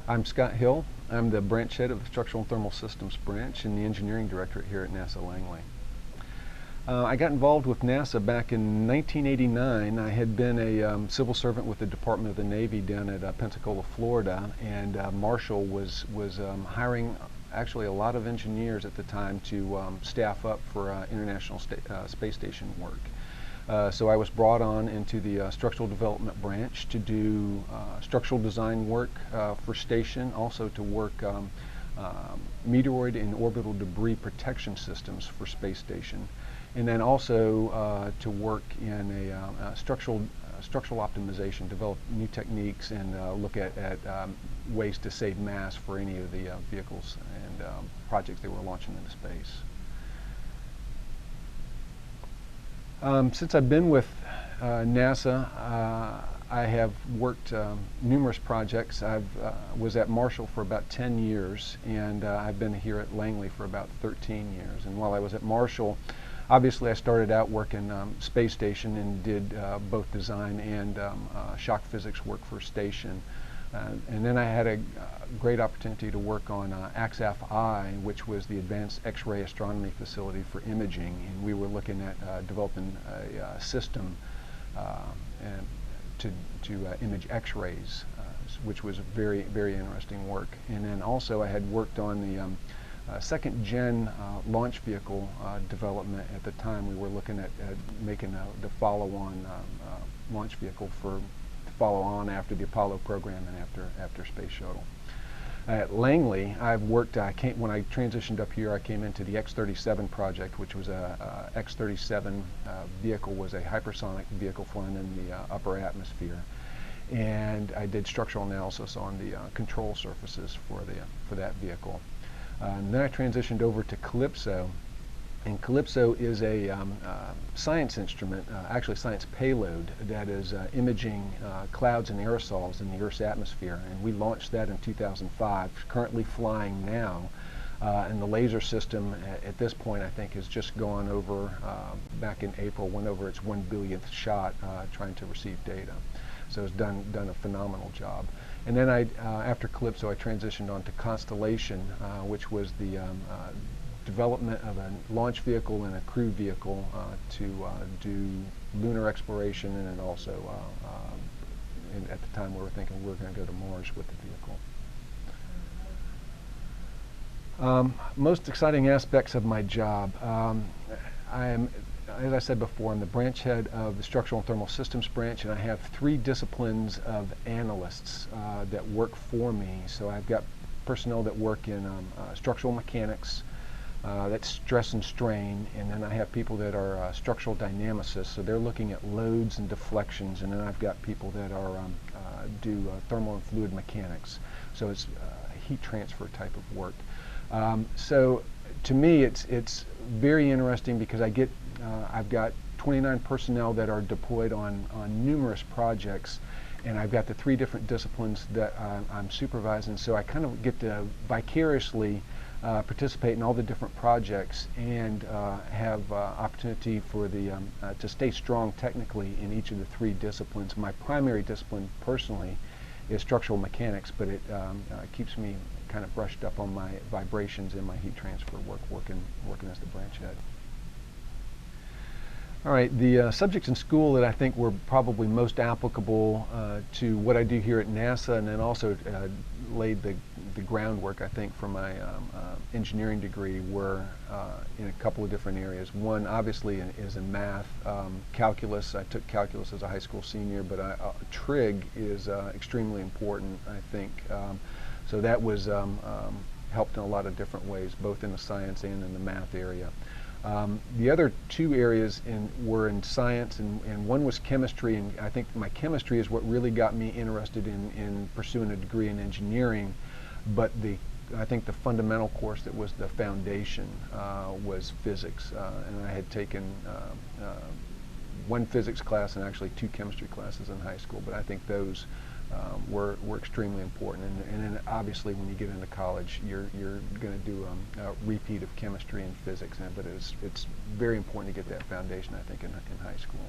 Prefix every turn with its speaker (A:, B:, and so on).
A: I'm Scott Hill. I'm the branch head of the Structural and Thermal Systems branch and the engineering directorate here at NASA Langley. I got involved with NASA back in 1989. I had been a civil servant with the Department of the Navy down at Pensacola, Florida, and Marshall was hiring actually a lot of engineers at the time to staff up for International Space Station work. So I was brought on into the structural development branch to do structural design work for station, also to work meteoroid and orbital debris protection systems for space station, and then also to work in a structural optimization, develop new techniques and look at ways to save mass for any of the vehicles and projects they were launching into space. Since I've been with NASA, I have worked numerous projects. I was at Marshall for about 10 years, and I've been here at Langley for about 13 years. And while I was at Marshall, obviously I started out working space station and did both design and shock physics work for station. And then I had a great opportunity to work on AXAF-I, which was the Advanced X-ray Astronomy Facility for imaging, and we were looking at developing a system to image X-rays, which was very, very interesting work. And then also I had worked on the second-gen launch vehicle development. At the time we were looking at making the follow-on launch vehicle for follow on after the Apollo program and after Space Shuttle. At Langley, I've worked, when I transitioned up here, I came into the X-37 project, which was a X-37 vehicle, was a hypersonic vehicle flying in the upper atmosphere. And I did structural analysis on the control surfaces for that vehicle. And then I transitioned over to Calypso. And Calypso is a science instrument, actually science payload, that is imaging clouds and aerosols in the Earth's atmosphere. And we launched that in 2005, currently flying now. And the laser system at this point, I think, has just gone over, back in April, went over its 1 billionth shot trying to receive data. So it's done a phenomenal job. And then after Calypso, I transitioned on to Constellation, which was the development of a launch vehicle and a crew vehicle to do lunar exploration, and then also at the time we were thinking we were going to go to Mars with the vehicle. Most exciting aspects of my job. I am, as I said before, I'm the branch head of the Structural and Thermal Systems branch, and I have 3 disciplines of analysts that work for me. So I've got personnel that work in structural mechanics, that's stress and strain, and then I have people that are structural dynamicists, so they're looking at loads and deflections, and then I've got people that are do thermal and fluid mechanics, so it's heat transfer type of work. So to me it's very interesting because I've got 29 personnel that are deployed on numerous projects, and I've got the 3 different disciplines that I'm supervising, so I kind of get to vicariously participate in all the different projects and have opportunity for to stay strong technically in each of the 3 disciplines. My primary discipline personally is structural mechanics, but it keeps me kind of brushed up on my vibrations and my heat transfer work, working as the branch head. All right, the subjects in school that I think were probably most applicable to what I do here at NASA, and then also laid the groundwork, I think, for my engineering degree, were in a couple of different areas. One, obviously, is in math. Calculus, I took calculus as a high school senior, but trig is extremely important, I think. So that was helped in a lot of different ways, both in the science and in the math area. The other 2 areas were in science, and one was chemistry, and I think my chemistry is what really got me interested in pursuing a degree in engineering, but I think the fundamental course that was the foundation was physics, and I had taken 1 physics class and actually 2 chemistry classes in high school, but I think those were extremely important. And then obviously when you get into college, you're going to do a repeat of chemistry and physics, but it's very important to get that foundation, I think, in high school.